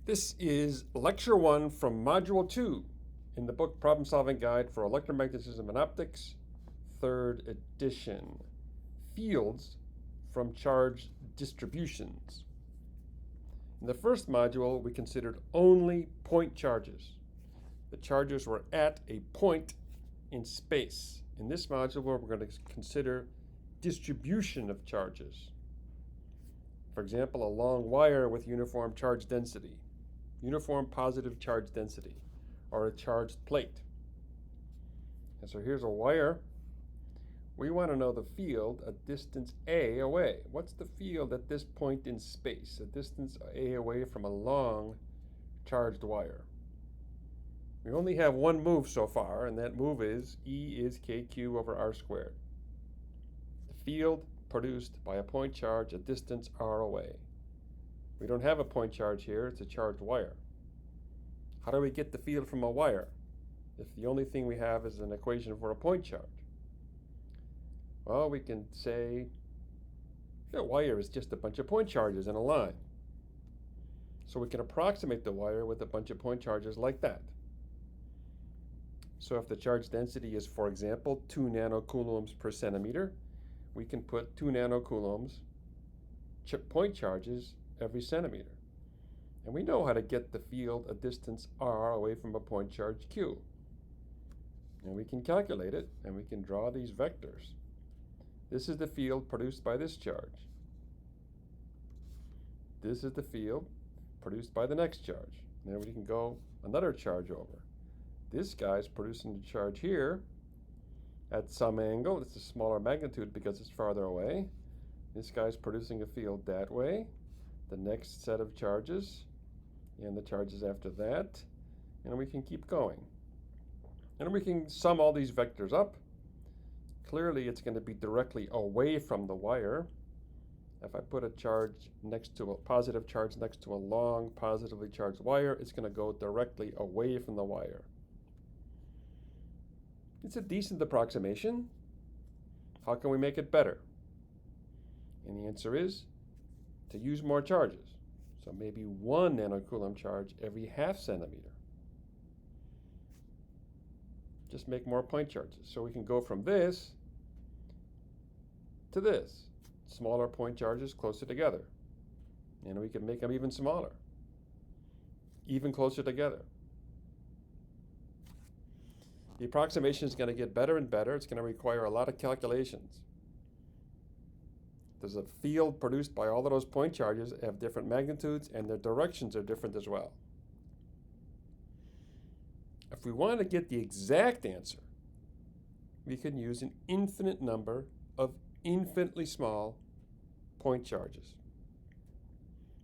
This is Lecture 1 from Module 2 in the book Problem-Solving Guide for Electromagnetism and Optics, 3rd edition. Fields from charge distributions. In the first module, we considered only point charges. The charges were at a point in space. In this module, we're going to consider distribution of charges. For example, a long wire with uniform charge density, uniform positive charge density, or a charged plate. And so here's a wire. We want to know the field a distance a away. What's the field at this point in space, a distance a away from a long charged wire? We only have one move so far, and that move is E is kq over r squared. The field produced by a point charge a distance r away. We don't have a point charge here, it's a charged wire. How do we get the field from a wire if the only thing we have is an equation for a point charge? Well, we can say the wire is just a bunch of point charges in a line. So we can approximate the wire with a bunch of point charges like that. So if the charge density is, for example, 2 nanocoulombs per centimeter, we can put 2 nanocoulombs point charges every centimeter. And we know how to get the field a distance r away from a point charge q. And we can calculate it, and we can draw these vectors. This is the field produced by this charge. This is the field produced by the next charge. And then we can go another charge over. This guy's producing the charge here at some angle. It's a smaller magnitude because it's farther away. This guy's producing a field that way. The next set of charges, and the charges after that, and we can keep going. And we can sum all these vectors up. Clearly, it's going to be directly away from the wire. If I put a charge next to a positive charge next to a long positively charged wire, it's going to go directly away from the wire. It's a decent approximation. How can we make it better? And the answer is to use more charges. So maybe 1 nanocoulomb charge every half centimeter. Just make more point charges. So we can go from this to this. Smaller point charges closer together. And we can make them even smaller, even closer together. The approximation is going to get better and better. It's going to require a lot of calculations. There's a field produced by all of those point charges have different magnitudes, and their directions are different as well. If we want to get the exact answer, we can use an infinite number of infinitely small point charges.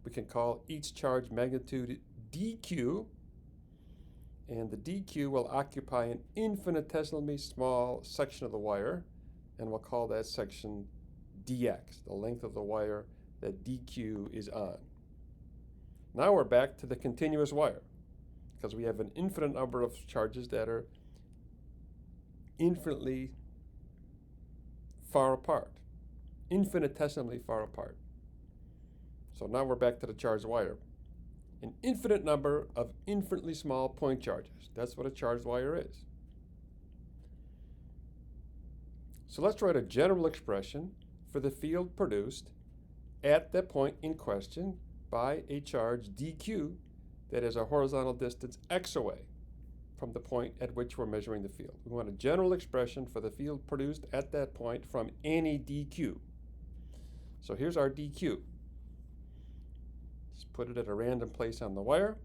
We can call each charge magnitude dq, and the dq will occupy an infinitesimally small section of the wire, and we'll call that section dx, the length of the wire that dq is on. Now we're back to the continuous wire, because we have an infinite number of charges that are infinitely far apart, infinitesimally far apart. So now we're back to the charged wire. An infinite number of infinitely small point charges. That's what a charged wire is. So let's write a general expression for the field produced at the point in question by a charge dq that is a horizontal distance x away from the point at which we're measuring the field. We want a general expression for the field produced at that point from any dq. So here's our dq. Just put it at a random place on the wire.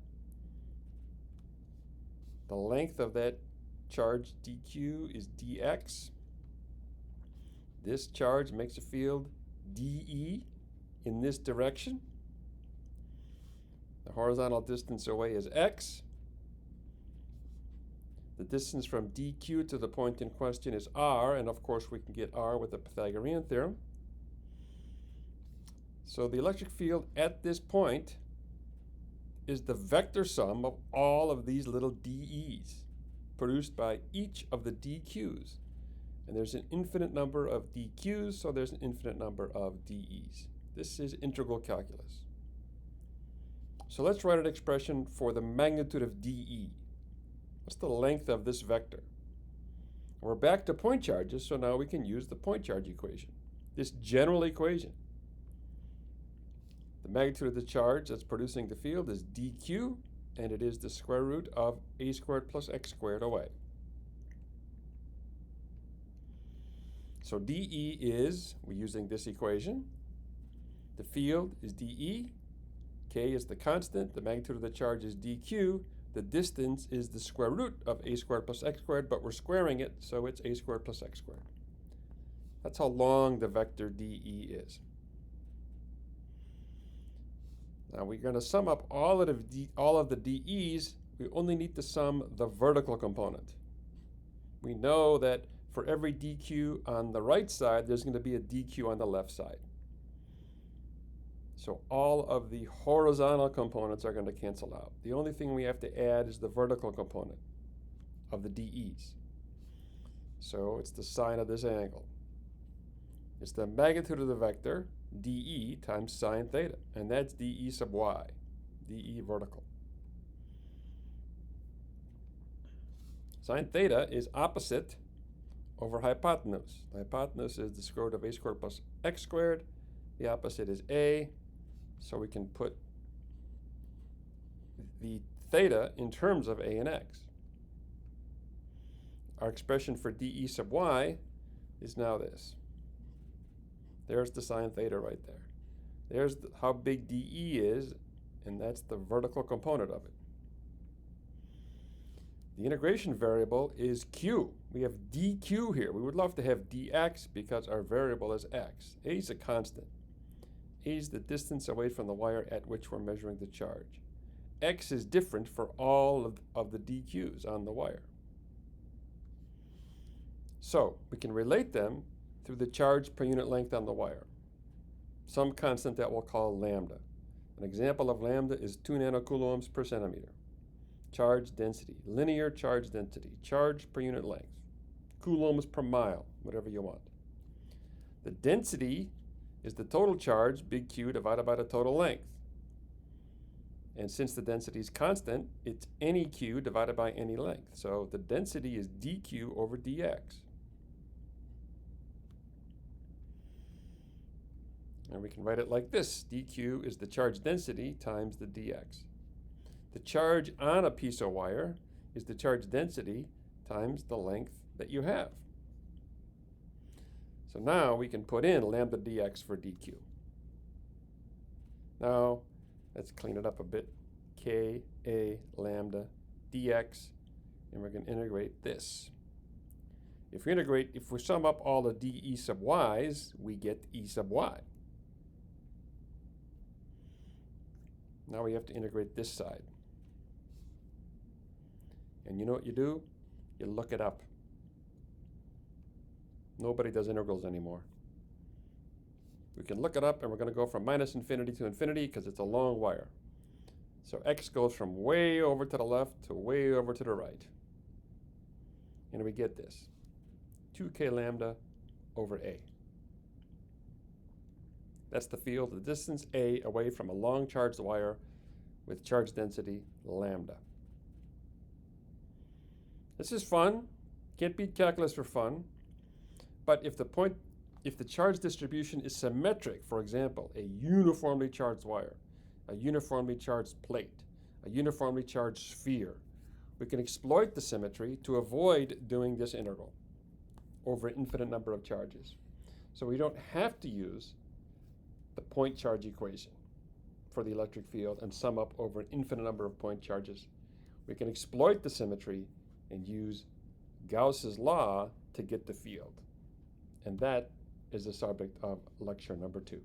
The length of that charge dq is dx. This charge makes a field dE in this direction. The horizontal distance away is x. The distance from dq to the point in question is r, and of course we can get r with the Pythagorean theorem. So the electric field at this point is the vector sum of all of these little dE's produced by each of the dq's. And there's an infinite number of dq's, so there's an infinite number of dE's. This is integral calculus. So let's write an expression for the magnitude of dE. What's the length of this vector? We're back to point charges, so now we can use the point charge equation, this general equation. The magnitude of the charge that's producing the field is dq, and it is the square root of a squared plus x squared away. So dE is, we're using this equation, the field is dE, k is the constant, the magnitude of the charge is dq, the distance is the square root of a squared plus x squared, but we're squaring it, so it's a squared plus x squared. That's how long the vector dE is. Now we're going to sum up all of the dE's. We only need to sum the vertical component. We know that for every dq on the right side, there's going to be a dq on the left side. So all of the horizontal components are going to cancel out. The only thing we have to add is the vertical component of the dE's. So it's the sine of this angle. It's the magnitude of the vector, dE, times sine theta, and that's dE sub y, dE vertical. Sine theta is opposite over hypotenuse. The hypotenuse is the square root of a squared plus x squared. The opposite is a, so we can put the theta in terms of a and x. Our expression for dE sub y is now this. There's the sine theta right there. There's how big dE is, and that's the vertical component of it. The integration variable is q. We have dq here. We would love to have dx because our variable is x. A is a constant. A is the distance away from the wire at which we're measuring the charge. X is different for all of the dq's on the wire. So we can relate them through the charge per unit length on the wire, some constant that we'll call lambda. An example of lambda is 2 nanocoulombs per centimeter. Charge density, linear charge density, charge per unit length, coulombs per mile, whatever you want. The density is the total charge, big Q, divided by the total length. And since the density is constant, it's any Q divided by any length. So the density is dQ over dx. And we can write it like this. dQ is the charge density times the dx. The charge on a piece of wire is the charge density times the length that you have. So now we can put in lambda dx for dq. Now, let's clean it up a bit. K, A, lambda, dx, and we're going to integrate this. If we sum up all the dE sub y's, we get E sub y. Now we have to integrate this side. And you know what you do? You look it up. Nobody does integrals anymore. We can look it up, and we're going to go from minus infinity to infinity because it's a long wire. So x goes from way over to the left to way over to the right. And we get this, 2k lambda over a. That's the field, the distance a away from a long charged wire with charge density lambda. This is fun. Can't beat calculus for fun. But if the charge distribution is symmetric, for example, a uniformly charged wire, a uniformly charged plate, a uniformly charged sphere, we can exploit the symmetry to avoid doing this integral over an infinite number of charges. So we don't have to use the point charge equation for the electric field and sum up over an infinite number of point charges. We can exploit the symmetry and use Gauss's law to get the field. And that is the subject of lecture number 2.